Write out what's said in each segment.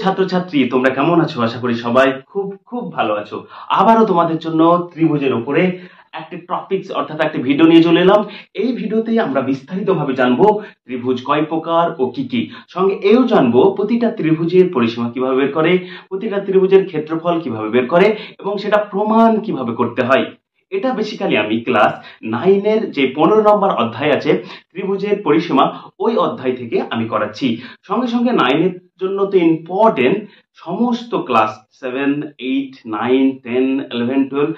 ছাত্রছাত্রী তোমরা কেমন আছো? আশা করি সবাই খুব খুব ভালো আছো। আবারও তোমাদের জন্য ত্রিভুজের উপরে একটা টপিকস অর্থাৎ একটা ভিডিও নিয়ে চলে এলাম। এই ভিডিওতে আমরা বিস্তারিতভাবে জানবো ত্রিভুজ কয় প্রকার ও কি কি। সঙ্গে এও জানবো প্রতিটা ত্রিভুজের পরিসীমা কিভাবে বের করে, প্রতিটা ত্রিভুজের ক্ষেত্রফল কিভাবে বের করে এবং সেটা প্রমাণ কিভাবে করতে হয়। এটা বেসিক্যালি আমি ক্লাস 9 এর যে 15 নম্বর অধ্যায় আছে ত্রিভুজের পরিসীমা, ওই অধ্যায় থেকে আমি করাচ্ছি। সঙ্গে সঙ্গে 9 এর জন্য তো ইম্পর্টেন্ট সমস্ত ক্লাস 7, 8, 9, 10, 11, 12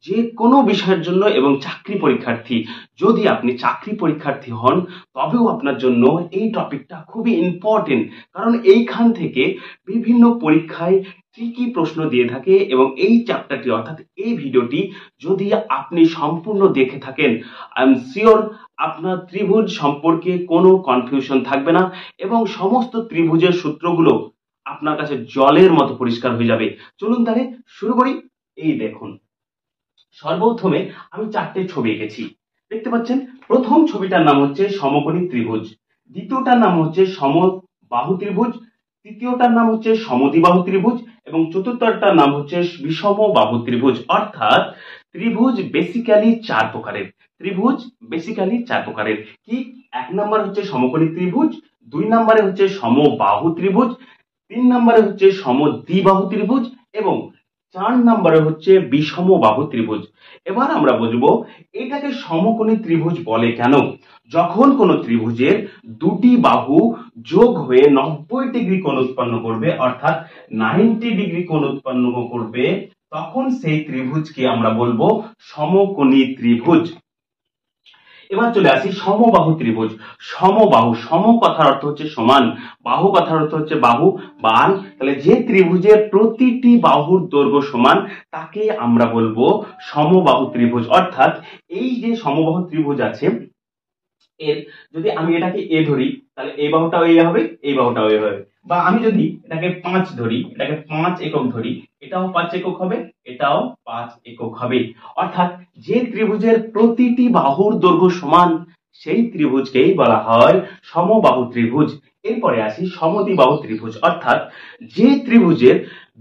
যে কোনো বিষয়ের জন্য এবং চাকরি পরীক্ষার্থী, যদি আপনি চাকরি পরীক্ষার্থী হন তবেও আপনার জন্য এই টপিকটা খুবই ইম্পর্টেন্ট। কারণ এইখান থেকে বিভিন্ন পরীক্ষায় কি প্রশ্ন দিয়ে থাকে এবং এই চ্যাপ্টারটি অর্থাৎ এই ভিডিওটি যদি আপনি সম্পূর্ণ দেখে থাকেন, আই এম শিওর আপনার ত্রিভুজ সম্পর্কে কোনো কনফিউশন থাকবে না এবং সমস্ত ত্রিভুজের সূত্রগুলো আপনার কাছে জলের মতো পরিষ্কার হয়ে যাবে। চলুন তাহলে শুরু করি। এই দেখুন, সর্বপ্রথমে আমি 4টে ছবি এঁকেছি, দেখতে পাচ্ছেন। প্রথম ছবিটার নাম হচ্ছে সমকোণী ত্রিভুজ, দ্বিতীয়টার নাম হচ্ছে সমবাহু ত্রিভুজ, তৃতীয়টার নাম হচ্ছে সমদ্বিবাহু ত্রিভুজ এবং চতুর্থটার নাম হচ্ছে বিষমবাহু ত্রিভুজ। অর্থাৎ ত্রিভুজ বেসিক্যালি 4 প্রকারের। ত্রিভুজ বেসিক্যালি 4 প্রকারের। কি? 1 নম্বর হচ্ছে সমকোণী ত্রিভুজ, 2 নম্বরে হচ্ছে সমবাহু ত্রিভুজ, 3 নম্বরে হচ্ছে সমদ্বিবাহু ত্রিভুজ এবং 4 নম্বরে হচ্ছে বিষমবাহু ত্রিভুজ। এবার আমরা বুঝবো এটাকে সমকোণী ত্রিভুজ বলে কেন। যখন কোন ত্রিভুজের দুটি বাহু যোগ হয়ে 90 ডিগ্রি কোণ উৎপন্ন করবে, অর্থাৎ 90 ডিগ্রি কোণ উৎপন্ন করবে, তখন সেই ত্রিভুজকে আমরা বলবো সমকোণী ত্রিভুজ। এবার চলে আসি সমবাহু ত্রিভুজ। সমবাহু, সম কথার অর্থ হচ্ছে সমান, বাহু কথার অর্থ হচ্ছে বাহু বান। তাহলে যে ত্রিভুজের প্রতিটি বাহুর দৈর্ঘ্য সমান তাকে আমরা বলবো সমবাহু ত্রিভুজ। অর্থাৎ এই যে সমবাহু ত্রিভুজ আছে, এর যদি আমি এটাকে এ ধরি তাহলে এই বাহুটাও এ হবে, এই বাহুটাও এ হবে। বা আমি যদি এটাকে 5 ধরি, এটাকে 5 একক ধরি, এটাও 5 একক হবে, এটাও 5 একক হবে। অর্থাৎ যে ত্রিভুজের প্রতিটি বাহুর দৈর্ঘ্য সমান সেই ত্রিভুজকেই বলা হয় সমবাহু ত্রিভুজ। এরপরে আসি সমদ্বিবাহু ত্রিভুজ। অর্থাৎ যে ত্রিভুজের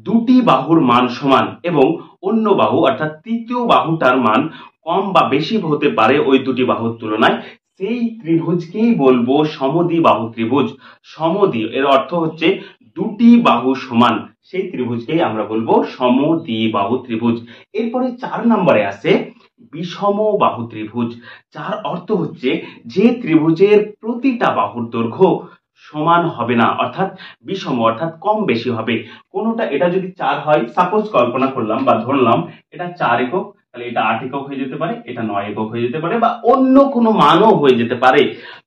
দুটি বাহুর মান সমান এবং অন্য বাহু অর্থাৎ তৃতীয় বাহুটার মান কম বা বেশি হতে পারে ওই দুটি বাহুর তুলনায়, সেই ত্রিভুজকেই বলবো সমদ্বিবাহু ত্রিভুজ। সমদ্বি এর অর্থ হচ্ছে দুটি বাহু সমান, সেই ত্রিভুজকেই আমরা বলবো সমদ্বিবাহু ত্রিভুজ। এরপরে 4 নম্বরে আছে বিষমবাহু ত্রিভুজ, যার অর্থ হচ্ছে যে ত্রিভুজের প্রতিটা বাহুর দৈর্ঘ্য সমান হবে না, অর্থাৎ বিষম অর্থাৎ কম বেশি হবে। কোনটা, এটা যদি 4 হয়, সাপোজ কল্পনা করলাম বা ধরলাম এটা 4 একক, তাহলে এটা 8 একক হয়ে যেতে পারে, এটা 9 একক হয়ে যেতে পারে বা অন্য কোনো মানও হয়ে যেতে পারে।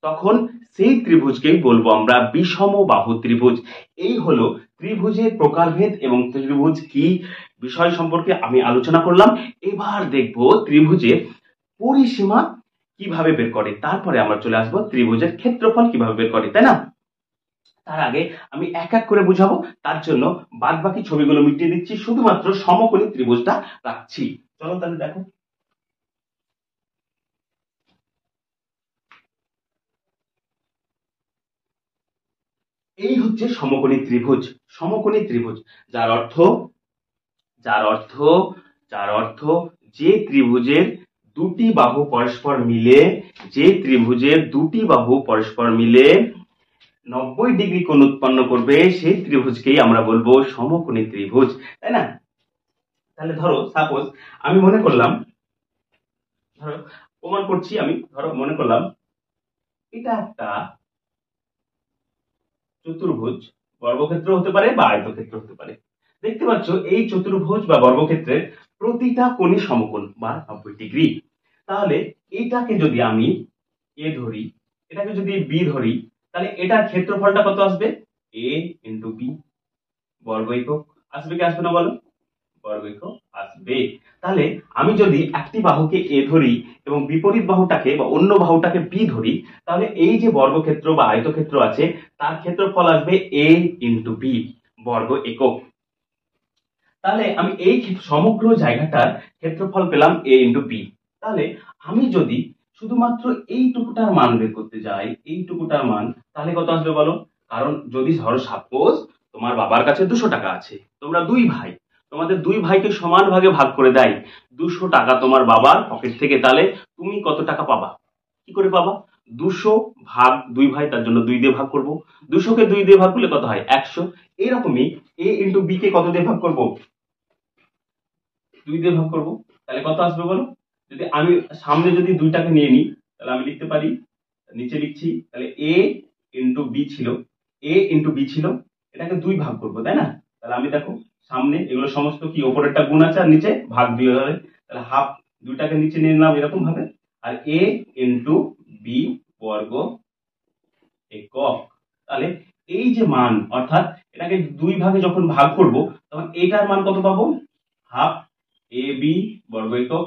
তখন সেই ত্রিভুজকেই বলবো আমরা বিষমবাহু ত্রিভুজ। এই হলো ত্রিভুজের প্রকারভেদ এবং ত্রিভুজ কি বিষয় সম্পর্কে আমি আলোচনা করলাম। এবার দেখবো ত্রিভুজের পরিসীমা কিভাবে বের করে, তারপরে আমরা চলে আসবো ত্রিভুজের ক্ষেত্রফল কিভাবে বের করে, তাই না? তার আগে আমি এক এক করে বুঝাবো, তার জন্য বাদ বাকি ছবিগুলো মিটিয়ে দিচ্ছি, শুধুমাত্র সমকোণী ত্রিভুজটা রাখছি। চলো তাহলে দেখো। এই হচ্ছে সমকোণী ত্রিভুজ। সমকোণী ত্রিভুজ যার অর্থ যার অর্থ যার অর্থ যে ত্রিভুজের দুটি বাহু পরস্পর মিলে, যে ত্রিভুজের দুটি বাহু পরস্পর মিলে 90 ডিগ্রি কোণ উৎপন্ন করবে সেই ত্রিভুজকেই আমরা বলবো সমকোণী ত্রিভুজ, তাই না? তাহলে ধরো সাপোজ আমি মনে করলাম, ধরো প্রমাণ করছি আমি, ধরো মনে করলাম এটা একটা চতুর্ভুজ, বর্গক্ষেত্র হতে পারে বা আয়তক্ষেত্র হতে পারে। দেখতে পাচ্ছ এই চতুর্ভুজ বা বর্গক্ষেত্রের প্রতিটা কোণই সমকোণ বা 90 ডিগ্রি। তাহলে এটাকে যদি আমি এ ধরি, এটাকে যদি বি ধরি, তাহলে এটার ক্ষেত্রফলটা কত আসবে? এ ইন্টু বি, বর্গ একক। আসবে কি আসবে না বলো? বর্গ একক আসবে। তাহলে আমি যদি একটি বাহুকে এ ধরি এবং বিপরীত বাহুটাকে বা অন্য বাহুটাকে বি ধরি, তাহলে এই যে বর্গক্ষেত্র বা আয়তক্ষেত্র আছে তার ক্ষেত্রফল আসবে এ ইন্টু বি, বর্গ একক। তাহলে আমি এই সমগ্র জায়গাটার ক্ষেত্রফল পেলাম এ ইন্টু বি। তাহলে আমি যদি শুধুমাত্র এইটুকুটার মান বের করতে যাই, এইটুকুটার মান, তাহলে কত আসবে বলো? কারণ যদি ধরো সাপোজ তোমার বাবার কাছে 200 টাকা আছে, তোমরা 2 ভাই, তোমাদের 2 ভাইকে সমান ভাগে ভাগ করে দেয় 200 টাকা তোমার বাবার পকেট থেকে, তাহলে তুমি কত টাকা পাবা? কি করে পাবা? 200 ভাগ 2 ভাই, তার জন্য 2 দিয়ে ভাগ করব। 200কে 2 দিয়ে ভাগ করলে কত হয়? 100। এইরকমই এ ইন্টু বি কে কত দিয়ে ভাগ করব? 2 দিয়ে ভাগ করব। তাহলে কত আসবে বলো? যদি আমি সামনে যদি 2টাকে নিয়ে নিই, তাহলে আমি লিখতে পারি, নিচে লিখছি, তাহলে এ ইন্টু বি ছিল, এ ইন্টু বি ছিল, এটাকে 2 ভাগ করবো, তাই না? তাহলে আমি দেখো সামনে এগুলো সমস্ত কি, ওপরেরটা গুণ আছে আর নিচে ভাগ 2 হবে, তাহলে হাফ, 2টাকে নিচে নিয়ে নিলাম এরকম ভাবে, আর এ ইন্টু বি বর্গ একক। তাহলে এই যে মান, অর্থাৎ এটাকে 2 ভাগে যখন ভাগ করব, তখন এটার মান কত পাবো? হাফ এ বি বর্গ একক,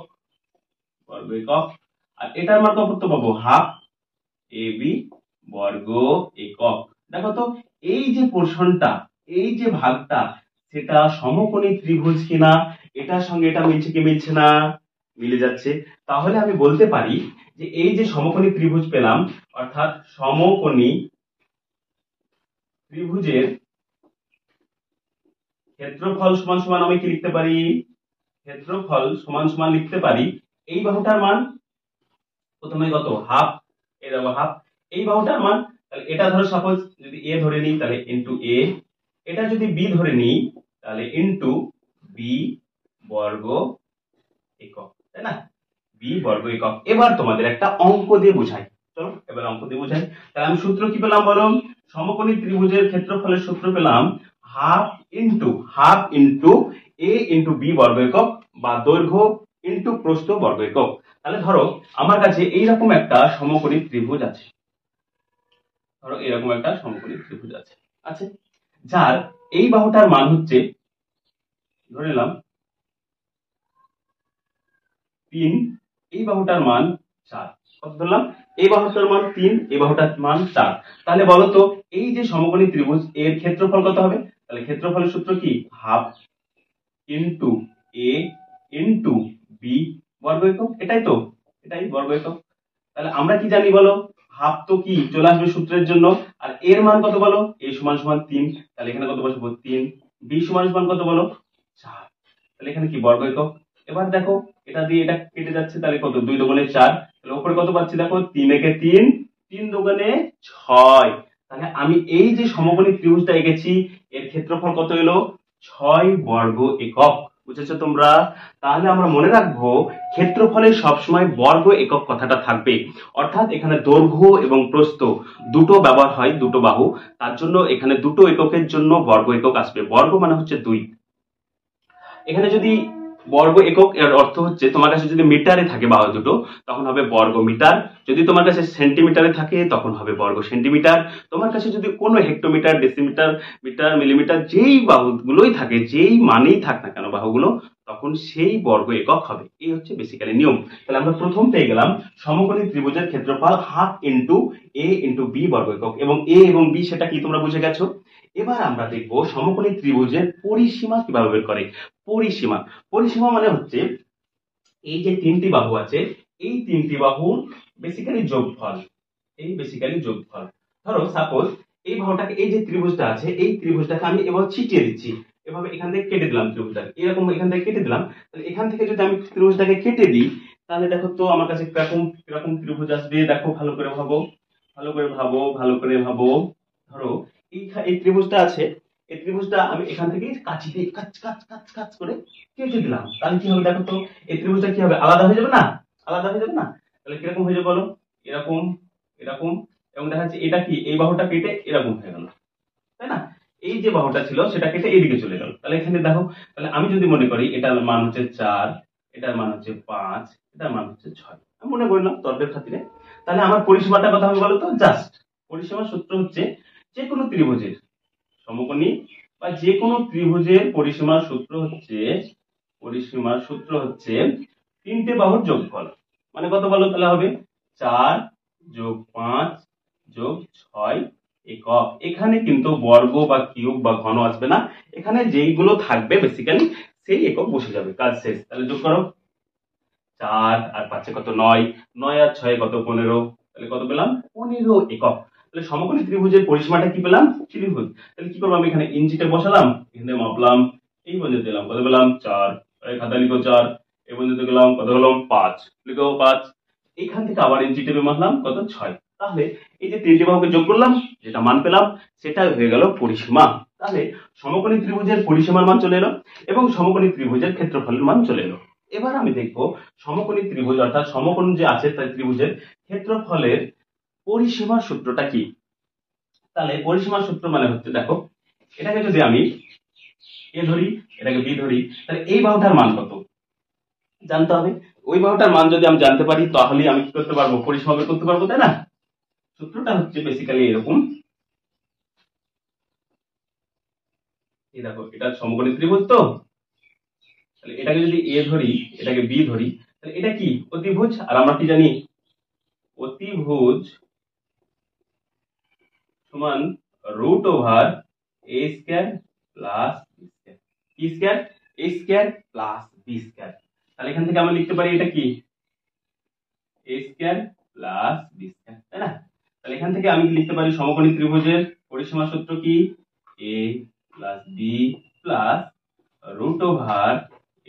বর্গ একক। আর এটার মান কত পাবো? হাফ এ বি বর্গ একক। দেখো তো, এই যে পোর্শনটা, এই যে ভাগটা, সেটা সমকোণী ত্রিভুজ কিনা, এটার সঙ্গে এটা মিলছে কি মিলছে না? মিলে যাচ্ছে। তাহলে আমি বলতে পারি যে এই যে সমকোণী ত্রিভুজ পেলাম, অর্থাৎ সমকোণী ত্রিভুজের ক্ষেত্রফল সমান সমান আমি কি লিখতে পারি? ক্ষেত্রফল সমান সমান লিখতে পারি এই বাহুটার মান প্রথমে কত? হাফ, এই দেখো হাফ, এই বাহুটার মান, তাহলে এটা ধরো সাপোজ যদি এ ধরে নিই, তাহলে ইন্টু এ, এটা যদি বি ধরে নিই, তাহলে ইন্টু বি বর্গ একক, তাই না? বি বর্গ একক। এবার তোমাদের একটা অঙ্ক দিয়ে বোঝাই, চলো এবার অঙ্ক দিয়ে বোঝাই। তাহলে আমি সূত্র কি পেলাম বলো? সমকোণী ত্রিভুজের ক্ষেত্রফলের সূত্র পেলাম হাফ ইন্টু এ ইন্টু বি বর্গ একক, বা দৈর্ঘ্য ইন্টু প্রস্থ বর্গ একক। তাহলে ধরো আমার কাছে এইরকম একটা সমকোণী ত্রিভুজ আছে, ধরো এরকম একটা সমকোণী ত্রিভুজ আছে, আছে, যার এই বাহুটার মান হচ্ছে, ধরে নিলাম 3, এই বাহুটার মান 4, কত ধরলাম? এই বাহুটার মান 3, এই বাহুটার মান 4। তাহলে বলো তো, এই যে সমকোণী ত্রিভুজ এর ক্ষেত্রফল কত হবে? তাহলে ক্ষেত্রফলের সূত্র কি? হাফ ইন্টু এ ইন্টু বি বর্গ একক, এটাই তো, এটাই বর্গ একক। তাহলে আমরা কি জানি বলো? হাফ তো কি চলে আসবে সূত্রের জন্য, আর এর মান কত বলো? এ সমান সমান 3, তাহলে এখানে কত বসাবো? 3। বি সমান সমান কত বলো? 4, তাহলে এখানে কি বর্গ একক। এবার দেখো এটা দিয়ে এটা কেটে যাচ্ছে, তাহলে কত? 2 দুগুণে 4, তাহলে উপরে কত পাচ্ছি দেখো? 3 একে 3, 3 দুগুণে 6। তাহলে আমি এই যে সমকোণী ত্রিভুজটা এঁকেছি, এর ক্ষেত্রফল কত এলো? 6 বর্গ একক। বুঝেছো তোমরা? তাহলে আমরা মনে রাখবো, ক্ষেত্রফলে সবসময় বর্গ একক কথাটা থাকবে, অর্থাৎ এখানে দৈর্ঘ্য এবং প্রস্থ দুটো ব্যবহার হয়, দুটো বাহু, তার জন্য এখানে দুটো এককের জন্য বর্গ একক আসবে। বর্গ মানে হচ্ছে 2। এখানে যদি বর্গ একক, এর অর্থ হচ্ছে তোমার কাছে যদি মিটারে থাকে বাহু দুটো, তখন হবে বর্গ মিটার। যদি তোমার কাছে সেন্টিমিটারে থাকে, তখন হবে বর্গ সেন্টিমিটার। তোমার কাছে যদি কোনো হেক্টোমিটার, ডেসিমিটার, মিটার, মিলিমিটার, যেই বাহুগুলোই থাকে, যেই মানেই থাক না কেন বাহুগুলো, তখন সেই বর্গ একক হবে। এই হচ্ছে বেসিক্যালি নিয়ম। তাহলে আমরা প্রথম পেয়ে গেলাম সমকোণী ত্রিভুজের ক্ষেত্রফল হাফ ইন্টু এ ইন্টু বি বর্গ একক, এবং এ এবং বি সেটা কি তোমরা বুঝে গেছো। এবার আমরা দেখবো সমকোণী ত্রিভুজের পরিসীমা কিভাবে বের করে। পরিসীমা, পরিসীমা মানে হচ্ছে এই যে 3টি বাহু আছে, এই 3টি বাহুর বেসিক্যালি যোগফল, এই বেসিক্যালি যোগফল। ধরো সাপোজ এই বাহুটাকে, এই যে ত্রিভুজটা আছে, এই ত্রিভুজটাকে আমি এবার ছিটিয়ে দিচ্ছি, এভাবে এখান থেকে কেটে দিলাম ত্রিভুজটাকে, এরকম এখান থেকে কেটে দিলাম। তাহলে এখান থেকে যদি আমি ত্রিভুজটাকে কেটে দিই, তাহলে দেখো তো আমার কাছে কিরকম কিরকম ত্রিভুজ আসবে। দেখো ভালো করে ভাবো, ভালো করে ভাবো, ভালো করে ভাবো। ধরো এই ত্রিভুজটা আছে, এই ত্রিভুজটা আমি এখান থেকে কাঁচি দিয়ে কাচ কাচ কাচ কাচ করে কেটে দিলাম, তাহলে কি হবে দেখো তো? এই ত্রিভুজটা কি হবে? আলাদা হয়ে যাবে না? আলাদা হয়ে যাবে না? তাহলে কিরকম হয়ে যাবে বলো? এরকম, এরকম, এবং দেখা যাচ্ছে এটা কি, এই বাহুটা কেটে এরকম হয়ে গেল, তাই না? এই যে বাহুটা ছিল সেটা কেটে এইদিকে চলে গেল। তাহলে এখানে দেখো, তাহলে আমি যদি মনে করি এটার মান হচ্ছে 4, এটার মান হচ্ছে 5, এটার মান হচ্ছে 6, আমি মনে করলাম তর্কের খাতিরে। তাহলে আমার পরিসীমাটা কথা হবে বলো তো? জাস্ট পরিসীমার সূত্র হচ্ছে, যে কোনো ত্রিভুজের সমকোণী বা যে কোনো ত্রিভুজের পরিসীমার সূত্র হচ্ছে, পরিসীমার সূত্র হচ্ছে 3টে বাহুর যোগফল। মানে কত বলো? তাহলে হবে 4 যোগ 5 যোগ 6 একক। এখানে কিন্তু বর্গ বা কিউব বা ঘন আসবে না, এখানে যেইগুলো থাকবে বেসিক্যালি সেই একক বসে যাবে, কাজ শেষ। তাহলে যোগ করো, 4 আর 5 কত? 9, 9 আর 6 কত? 15, তাহলে কত পেলাম? 15 একক। তাহলে সমকোণী ত্রিভুজের পরিসীমাটা কি পেলাম? ত্রিভুজ। তাহলে কি করবো, আমি এখানে ইঞ্চিটা বসালাম, এখানে মাপলাম, এই পর্যন্ত দিলাম, কত পেলাম? 4। খাতা লিখো 4, এই পর্যন্ত গেলাম, কত হলো? 5, লিখো 5। এইখান থেকে আবার ইঞ্চি টেপে মারলাম, কত? 6। তাহলে এই যে তিনটি বাহুকে যোগ করলাম, যেটা মান পেলাম সেটাই হয়ে গেল পরিসীমা। তাহলে সমকোণী ত্রিভুজের পরিসীমার মান চলে এলো এবং সমকোণী ত্রিভুজের ক্ষেত্রফলের মান চলে এলো। এবার আমি দেখবো সমকোণী ত্রিভুজ অর্থাৎ সমকোণ যে আছে তার ত্রিভুজের ক্ষেত্রফলের পরিসীমার সূত্রটা কি। তাহলে পরিসীমার সূত্র মানে হচ্ছে, দেখো এটাকে যদি আমি এ ধরি, এটাকে বি ধরি, তাহলে এই বাহুটার মান কত জানতে হবে। ওই বাহুটার মান যদি আমি জানতে পারি তাহলে আমি কি করতে পারবো? পরিসীমা বের করতে পারবো, তাই না? সূত্রটা হচ্ছে বেসিক্যালি এরকম। এই দেখো, এটা সমকোণী ত্রিভুজ, তো তাহলে এটাকে যদি এ ধরি, এটাকে বি ধরি, তাহলে এটা কি? অতিভুজ। আর আমরা কি জানি? অতিভুজ সমান রুট ওভার এ স্কয়ার প্লাস বি স্কয়ার। কি স্কয়ার? এ স্কয়ার প্লাস বি স্কয়ার। তাহলে এখান থেকে আমরা লিখতে পারি এটা কি? এ স্কয়ার প্লাস বি স্কয়ার, তাই না? তাহলে এখান থেকে আমি লিখতে পারি সমকোণী ত্রিভুজের পরিসীমা সূত্র কি? A plus b plus root over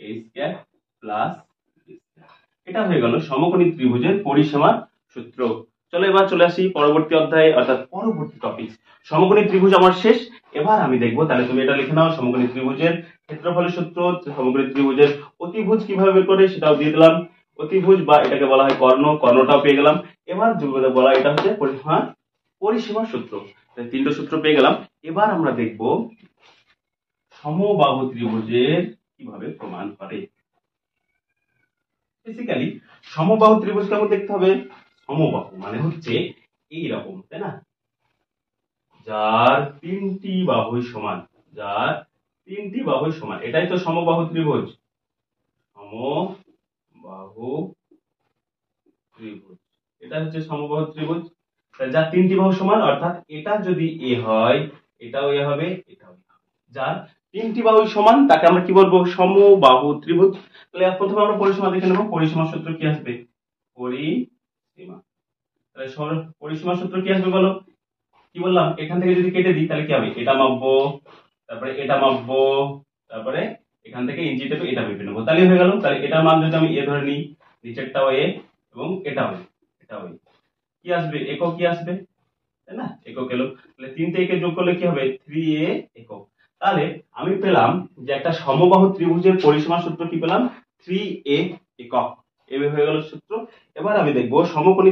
A square plus b square. এটা হয়ে গেল সমকোণী ত্রিভুজের পরিসীমার সূত্র। চলো এবার চলে আসি পরবর্তী অধ্যায়ে অর্থাৎ পরবর্তী টপিক। সমকোণী ত্রিভুজ আমার শেষ। এবার আমি দেখবো, তাহলে তুমি এটা লিখে নাও, সমকোণী ত্রিভুজের ক্ষেত্রফলের সূত্র, সমকোণী ত্রিভুজের অতিভুজ কিভাবে বের করে সেটাও দিয়ে দিলাম। অতিভুজ বা এটাকে বলা হয় কর্ণ, কর্ণটাও পেয়ে গেলাম। এবার যেটা বলা এটা হচ্ছে পরিসীমার সূত্র। তিনটা সূত্র পেয়ে গেলাম। এবার আমরা দেখব সমবাহু ত্রিভুজের কিভাবে প্রমাণ করে। বেসিক্যালি সমবাহু ত্রিভুজ কেমন দেখতে হবে? সমবাহু মানে হচ্ছে এইরকম, তাই না? যার তিনটি বাহুই সমান, যার তিনটি বাহুই সমান, এটাই তো সমবাহু ত্রিভুজ। সমবাহু ত্রিভুজ, এটা হচ্ছে সমবাহু ত্রিভুজ। যার তিনটি বাহু সমান, অর্থাৎ এটা যদি এ হয়, এটাও এ হবে, এটাও এ হবে। যার তিনটি বাহু সমান তাকে আমরা কি বলবো? সমবাহু ত্রিভুজ। তাহলে প্রথমে আমরা পরিসীমা দেখে নেব। পরিসীমার সূত্র কি আসবে? পরিসীমা, তাহলে পরিসীমার সূত্র কি আসবে বলো? কি বললাম? এখান থেকে যদি কেটে দিই তাহলে কি হবে? এটা মাপবো, তারপরে এটা মাপবো, তারপরে এখান থেকে ইঞ্চি টেপে এটা মেপে নেবো, তাহলে হয়ে গেল। তাহলে এটার মান যদি আমি এ ধরে নিই, নিচেরটাও এ এবং এটাও এ, এটাও এ, কি আসবে? একক কি আসবে, তাই না? একক এলো। তাহলে তিনটে একে যোগ করলে কি হবে? 3a একক। তাহলে আমি পেলাম যে একটা সমবাহু ত্রিভুজের পরিসীমার সূত্র কি পেলাম? 3a একক। এভাবে হয়ে গেল সূত্র। এবার আমি দেখবো সমকোণী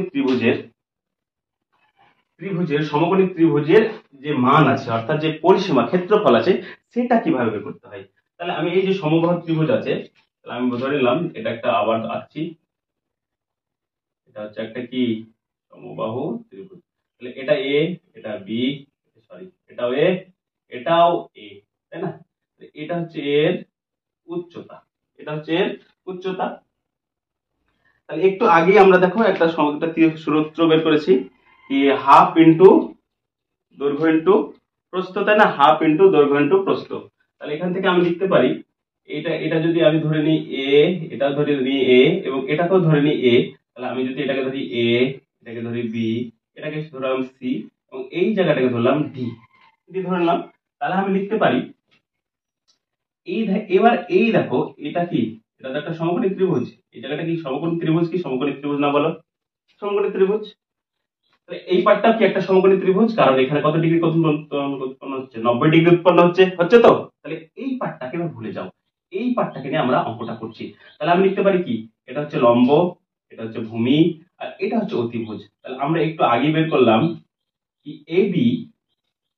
সমকোণী ত্রিভুজের যে মান আছে অর্থাৎ যে পরিসীমা ক্ষেত্রফল আছে সেটা কিভাবে বের করতে হয়। তাহলে আমি এই যে সমবাহু ত্রিভুজ আছে, তাহলে আমি ধরে নিলাম এটা একটা, আবার আঁকছি, এটা হচ্ছে একটা কি? সমবাহু ত্রিভুজ। তাহলে এটা এ, এটা বি, সরি এটাও এ, এটাও এ, তাই না? এটা হচ্ছে এর উচ্চতা, এটা হচ্ছে এর উচ্চতা। তাহলে একটু আগেই আমরা দেখো একটা সূত্র বের করেছি, কি হাফ ইন্টু দৈর্ঘ্য ইন্টু প্রস্থ, তাই না? হাফ ইন্টু দৈর্ঘ্য ইন্টু প্রস্থ। তাহলে এখান থেকে আমি লিখতে পারি এটা এটা যদি আমি ধরে নিই এ, এটা ধরে নিই এ এবং এটাকেও ধরে নিই এ, তাহলে আমি যদি এটাকে ধরি এ, এটাকে ধরি বি, এটাকে ধরলাম সি এবং এই জায়গাটাকে ধরলাম ডি, ডি ধরলাম, তাহলে আমি লিখতে পারি এবার এই দেখো এটা কি? এটা তো একটা সমকোণী ত্রিভুজ। এই জায়গাটা কি সমকোণী ত্রিভুজ? কি সমকোণী ত্রিভুজ না বলো? সমকোণী ত্রিভুজ। এই পার্টটা কি একটা সমকোণী ত্রিভুজ? কারণ এখানে কত ডিগ্রি উৎপন্ন হচ্ছে? 90 ডিগ্রি উৎপন্ন হচ্ছে, হচ্ছে তো? তাহলে এই পার্টটাকে এবার ভুলে যাও, এই পার্টটাকে নিয়ে আমরা অঙ্কটা করছি। তাহলে আমি লিখতে পারি কি? এটা হচ্ছে লম্ব, এটা হচ্ছে ভূমি, আর এটা হচ্ছে অতিভুজ। তাহলে আমরা একটু আগে বের করলাম কি এবি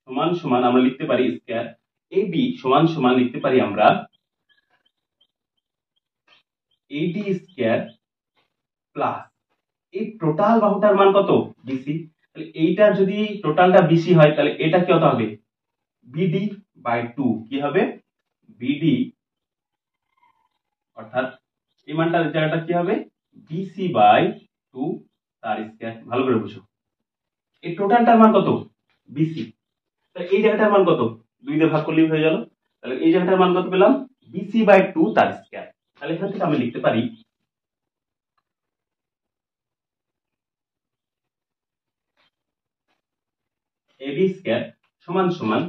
সমান সমান আমরা লিখতে পারি স্কয়ার, এবি সমান সমান লিখতে পারি আমরা এডি স্কয়ার প্লাস এই টোটাল বাহুটার মান কত? বিসি। তাহলে এইটা যদি টোটালটা বিসি হয় তাহলে এটা কত হবে? BD by 2। কি হবে? বিডি, অর্থাৎ এই মানটার জায়গাটা কি হবে? বিসি বাই 2 তার স্কয়ার। ভালো করে বুঝো, এই টোটালটার মান কত? বিসি। তাহলে এই জায়গাটার মান কত? 2 দিয়ে ভাগ করলেই হয়ে গেল। তাহলে এই জায়গাটার মান কত পেলাম? বিসি বাই 2 তার স্কয়ার। তাহলে এখান থেকে আমি লিখতে পারি এবি স্কয়ার সমান সমান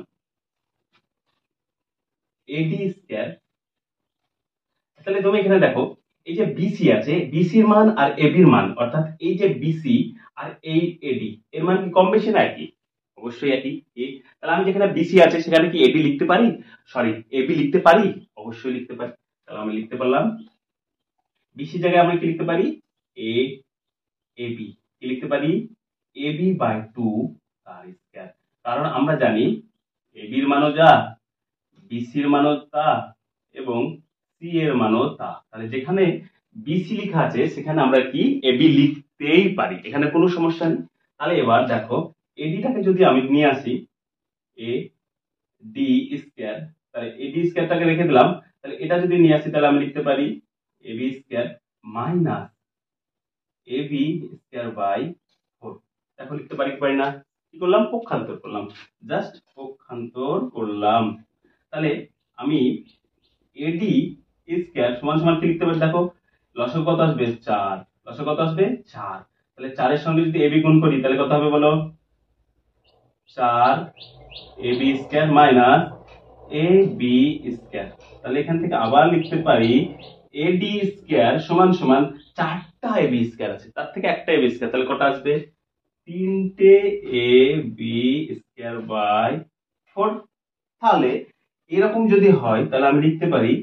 এডি স্কয়ার। তাহলে তুমি এখানে দেখো এই যে বিসি আছে, বিসির মান আর এবির মান, অর্থাৎ এই যে বিসি আর এই এডি এর মান কি কম বেশি না একই? অবশ্যই একই। তাহলে আমি যেখানে বিসি আছে সেখানে কি এডি লিখতে পারি, সরি এবি লিখতে পারি? অবশ্যই লিখতে পারি। তাহলে আমি লিখতে পারলাম বিসি জায়গায় আমরা কি লিখতে পারি, এ এবি, কি লিখতে পারি, এবি বাই 2 তার স্কয়ার। কারণ আমরা জানি এবির মানও যা, বিসির মানও তা, এবং সি এর মানও তা। তাহলে যেখানে বিসি লেখা আছে সেখানে আমরা কি এবি লিখতেই পারি, এখানে কোনো সমস্যা নেই। তাহলে এবার দেখো এডিটাকে যদি আমি নিয়ে আসি এ ডি স্কয়ার, তাহলে এডি স্কয়ারটাকে রেখে দিলাম। তাহলে এটা যদি নিয়ে আসি তাহলে আমি লিখতে পারি AB square minus AB square by 4। দেখো লিখতে পারি কি পারি না? কি করলাম, পক্ষান্তর করলাম, জাস্ট পক্ষান্তর করলাম। তাহলে আমি এডি স্কয়ার সমান সমান কি লিখতে পারি, দেখো লসাগু কত আসবে 4, লসাগু কত আসবে 4। তাহলে 4 এর সঙ্গে যদি এবি গুণ করি তাহলে কত হবে বলো, 4 এবি স্কয়ার মাইনাস এ বি স্কয়ার। তাহলে এখান থেকে আবার লিখতে পারি এডি স্কয়ার সমান সমান 4টা এবি স্কয়ার আছে, তার থেকে একটা এবি স্কয়ার, তাহলে কত আসবে 3টে এ বি স্কয়ার বাই 4। তাহলে এরকম যদি হয় তাহলে আমি লিখতে পারি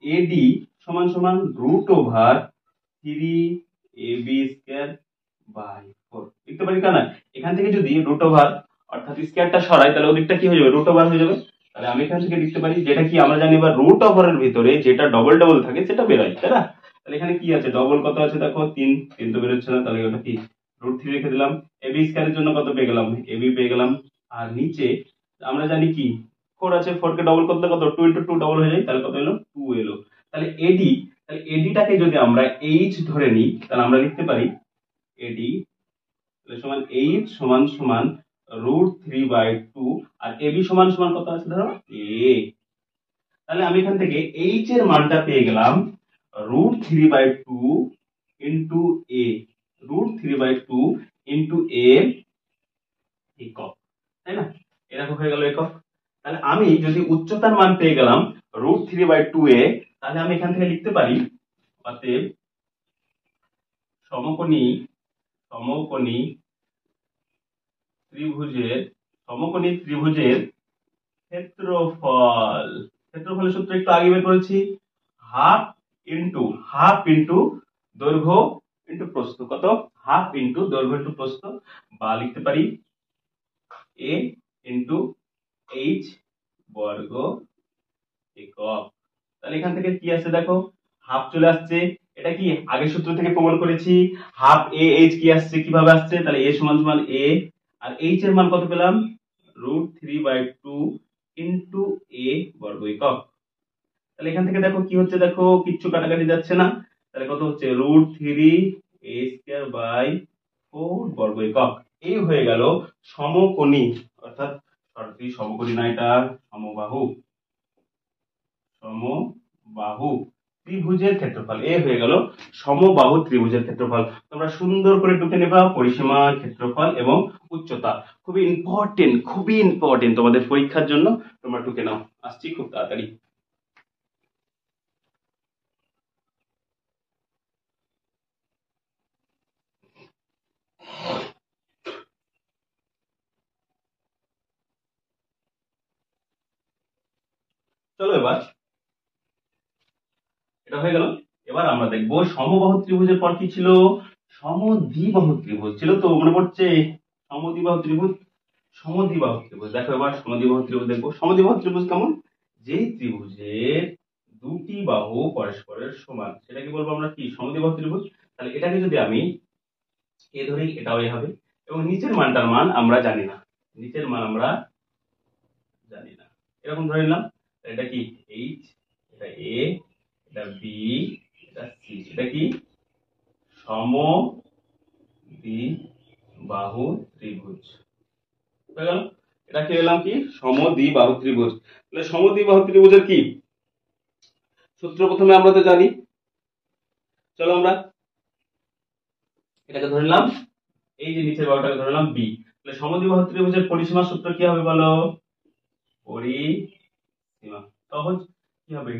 এডি সমান সমান root over 3 A B square by 4 লিখতে পারি। কেন, এখান থেকে যদি রুট ওভার অর্থাৎ স্কয়ারটা সরাই তাহলে ওদিকটা কি হয়ে যাবে, রুট ওভার হয়ে যাবে। তাহলে আমি এখান থেকে লিখতে পারি যেটা কি আমরা জানি এবার রুট ওভারের ভিতরে যেটা ডবল ডবল থাকে সেটা বেরোয়, তাই না? তাহলে এখানে কি আছে, ডবল কত আছে দেখো 3, 3 তো বেরোচ্ছে না, তাহলে ওটা কি √3 রেখে দিলাম। এবি স্কয়ারের জন্য কত পেয়ে গেলাম, এবি পেয়ে গেলাম। আর নিচে আমরা জানি কি 4 আছে, 4 কে ডবল করলে কত 2 * 2 ডবল হয়ে যায়, তাহলে কত এলো 2 এলো। তাহলে এডি, তাহলে এডিটাকে যদি আমরা এইচ ধরে নিই তাহলে আমরা লিখতে পারি এডি সমান এইচ সমান সমান √3/2 আর এবি সমান সমান কত আছে ধরো এ। তাহলে আমি এখান থেকে এইচ এর মানটা পেয়ে গেলাম √3/2 ইন্টু এ, √3/2 ইন্টু এ একক, তাই না? এরকম হয়ে গেল একক। তাহলে আমি যদি উচ্চতার মান পেয়ে গেলাম √3/2 এ, তাহলে আমি এখান থেকে লিখতে পারি অতএব সমকোণী সমকোণী ত্রিভুজের সমকোণী ত্রিভুজের ক্ষেত্রফল, ক্ষেত্রফলের সূত্র একটু আগে বের করেছি, হাফ ইন্টু দৈর্ঘ্য ইন্টু প্রস্থ, কত হাফ ইন্টু দৈর্ঘ্য ইন্টু প্রস্থ, বা লিখতে পারি এ ইন্টু এইচ বর্গ একক। তাহলে এখান থেকে কি আছে দেখো হাফ চলে আসছে, এটা কি আগের সূত্র থেকে প্রমাণ করেছি। হাফ এ এইচ কি আসছে, কিভাবে আসছে, তাহলে এ সমান সমান এ আর এইচ এর মান কত পেলাম √3/2 ইন্টু এ বর্গ একক। তাহলে এখান থেকে দেখো কি হচ্ছে, দেখো কিচ্ছু কাটাকাটি যাচ্ছে না, তাহলে কত হচ্ছে √3 এ স্কয়ার বাই 4 বর্গ একক। এই হয়ে গেল সমকোণী, অর্থাৎ সরি সমকোণী না, এটা সমবাহু, সমবাহু ত্রিভুজের ক্ষেত্রফল। এ হয়ে গেল সমবাহু ত্রিভুজের ক্ষেত্রফল। তোমরা সুন্দর করে টুকে নেবা পরিসীমা, ক্ষেত্রফল এবং উচ্চতা, খুবই ইম্পর্টেন্ট তোমাদের পরীক্ষার জন্য, তোমরা টুকে নাও। আসছি খুব তাড়াতাড়ি। চলো এবার এটা হয়ে গেল। এবার আমরা দেখবো সমবাহু ত্রিভুজের পর কি ছিল, সমদ্বিবাহু ত্রিভুজ ছিল, তো মনে পড়ছে সমদ্বিবাহু ত্রিভুজ। সমদ্বিবাহু ত্রিভুজ দেখো, এবার সমদ্বিবাহু ত্রিভুজ দেখবো। সমদ্বিবাহু ত্রিভুজ কেমন, যেই ত্রিভুজের দুটি বাহু পরস্পরের সমান সেটাকে বলবো আমরা কি সমদ্বিবাহু ত্রিভুজ। তাহলে এটাকে যদি আমি এ ধরি এটাও এ হবে, এবং নিচের মানটার মান আমরা জানি না, নিচের মান আমরা জানি না, এরকম ধরে নিলাম। এটা কি এইচ, এটা এ, এটা বি, এটা সি, এটা কি সমদ্বিবাহু ত্রিভুজ হয়ে গেল। এটা কি এলাম কি সমদ্বিবাহু ত্রিভুজ। তাহলে সমদ্বিবাহু ত্রিভুজের কি সূত্র প্রথমে আমরা তো জানি, চলো আমরা এটাকে ধরে নিলাম, এই যে নিচের বাহুটাকে ধরে নিলাম বি। সমদ্বিবাহু ত্রিভুজের পরিসীমা সূত্র কি হবে বলো? পরিসীমা সহজ, কি হবে?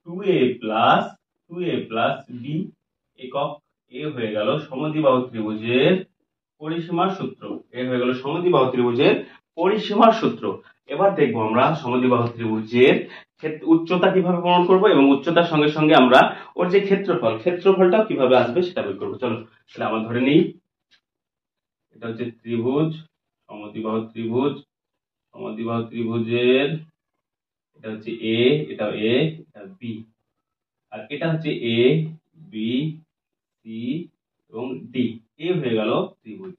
2a + b একক। এ হয়ে গেল সমদ্বিবাহু ত্রিভুজের পরিসীমার সূত্র। এ হয়ে গেল সমদ্বিবাহু ত্রিভুজের পরিসীমার সূত্র। এবার দেখবো আমরা সমদ্বিবাহু ত্রিভুজের উচ্চতা কিভাবে প্রমাণ করব এবং উচ্চতার সঙ্গে সঙ্গে আমরা ওর যে ক্ষেত্রফলটা কিভাবে আসবে সেটা বের করবো। চলো তাহলে আমরা ধরে নিই, এটা হচ্ছে ত্রিভুজ, সমদ্বিবাহু ত্রিভুজ, সমদ্বিবাহু ত্রিভুজের এটা হচ্ছে এ, এটা বি, আর এটা হচ্ছে এ বি সি এবং ডি। এ হয়ে গেল ত্রিভুজ,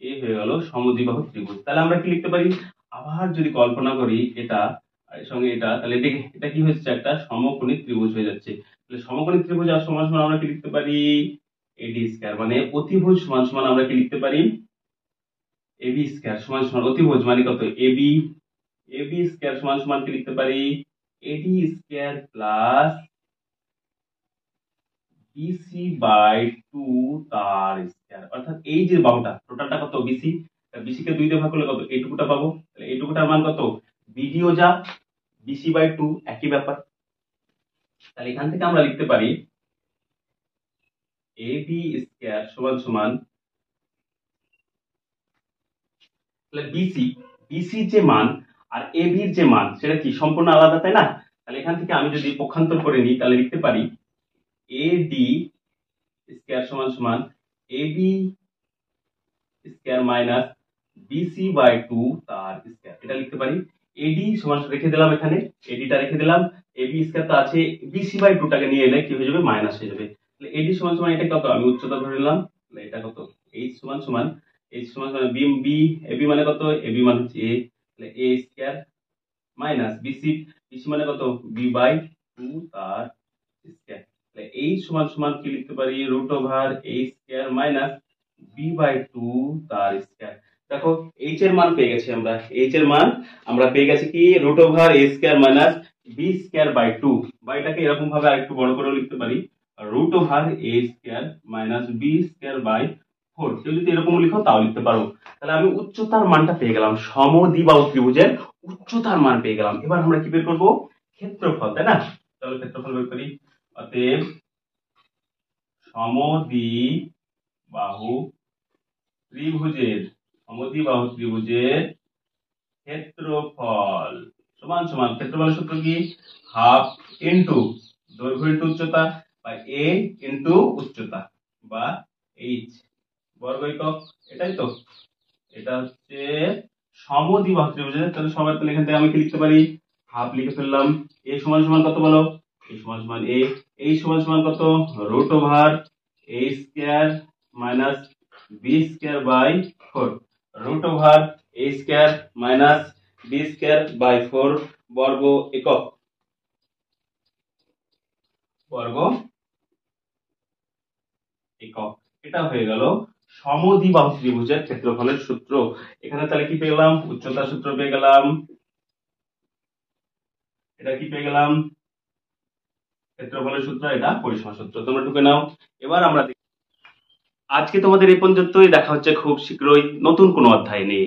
এ হয়ে গেল সমদ্বিবাহু ত্রিভুজ। তাহলে আমরা কি লিখতে পারি? আবার যদি কল্পনা করি এটা আর এর সঙ্গে এটা, তাহলে এটা কি হচ্ছে? একটা সমকোণী ত্রিভুজ হয়ে যাচ্ছে। তাহলে সমকোণী ত্রিভুজ আর সমান সমান আমরা কি লিখতে পারি? এডি স্কয়ার, মানে অতিভুজ সমান সমান আমরা কি লিখতে পারি? এবি স্কয়ার সমান সমান অতিভুজ মানে কত? এবি, এবি স্কয়ার সমান সমান কি লিখতে পারি? এডি স্কয়ার প্লাস বিসি বাই 2 তার স্কয়ার। অর্থাৎ এই যে বাহুটা টোটালটা কত? বিসি, বিসি কে 2 দিয়ে ভাগ করলে কত? এইটুকুটা পাবো। তাহলে এইটুকুটার মান কত? বিডিও যা বিসি বাই 2 একই ব্যাপার। তাহলে এখান থেকে আমরা লিখতে পারি এবি স্কয়ার সমান সমান, তাহলে বিসি, বিসির যে মান আর এবির যে মান সেটা কি সম্পূর্ণ আলাদা, তাই না? তাহলে এখান থেকে আমি যদি পক্ষান্তর করে নিই তাহলে লিখতে পারি এডি স্কয়ার সমান সমান AB square minus BC by 2 তার স্কয়ার। এটা লিখতে পারি। এডি সমান রেখে দিলাম, এখানে এডিটা রেখে দিলাম, এবি স্কয়ার তো আছে, বিসি বাই 2 টাকে নিয়ে এলে কি হয়ে যাবে? মাইনাস হয়ে যাবে। তাহলে এডি সমান সমান এটা কত? আমি উচ্চতা ধরে নিলাম, তাহলে এটা কত? এইচ সমান সমান, এইচ সমান সমান বি বি, এবি মানে কত? এবি মানে হচ্ছে এ, তাহলে এ স্কয়ার মাইনাস বিসি, বিসি মানে কত? বি বাই 2 তার স্কয়ার। তাহলে এইচ সমান সমান কি লিখতে পারি? Root over A square minus B by 2 তার স্কয়ার। দেখো এইচ এর মান পেয়ে গেছি আমরা, এইচ এর মান আমরা পেয়ে গেছি কি? Root over A square minus B square by 2, বা এটাকে এরকম ভাবে আরেকটু বড় করে লিখতে পারি root over A square minus B square by 4। কেউ যদি এরকম লিখো তাও লিখতে পারো। তাহলে আমি উচ্চতার মানটা পেয়ে গেলাম, সমদ্বিবাহু ত্রিভুজের উচ্চতার মান পেয়ে গেলাম। এবার আমরা কি বের করবো? ক্ষেত্রফল, তাই না? চলো ক্ষেত্রফল বের করি। অতএব সমদ্বিবাহু ত্রিভুজের ক্ষেত্রফল সমান সমান, ক্ষেত্রফলের সূত্র কি? হাফ ইনটু দৈর্ঘ্য ইনটু উচ্চতা বাই এ ইনটু উচ্চতা বা এইচ বর্গ একক। এটাই তো, এটা হচ্ছে সমদ্বিবাহু ত্রিভুজের। তাহলে সবার, তাহলে এখান থেকে আমি কি লিখতে পারি? হাফ লিখে ফেললাম। এ সমান সমান কত বলো? এ সমান সমান এ, এই সমান সমান কত? Root over A square minus B square by 4, root over A square minus B square by 4 বর্গ একক, বর্গ একক। এটা হয়ে গেল সমদ্বিবাহু ত্রিভুজের ক্ষেত্রফলের সূত্র। এখানে তাহলে কি পেলাম? উচ্চতার সূত্র পেয়ে গেলাম, এটা কি পেয়ে গেলাম? ক্ষেত্রফলের সূত্র, এটা পরিসীমার সূত্র। তোমরা টুকে নাও। এবার আমরা আজকে তোমাদের এই পর্যন্তই, দেখা হচ্ছে খুব শীঘ্রই নতুন কোনো অধ্যায় নিয়ে।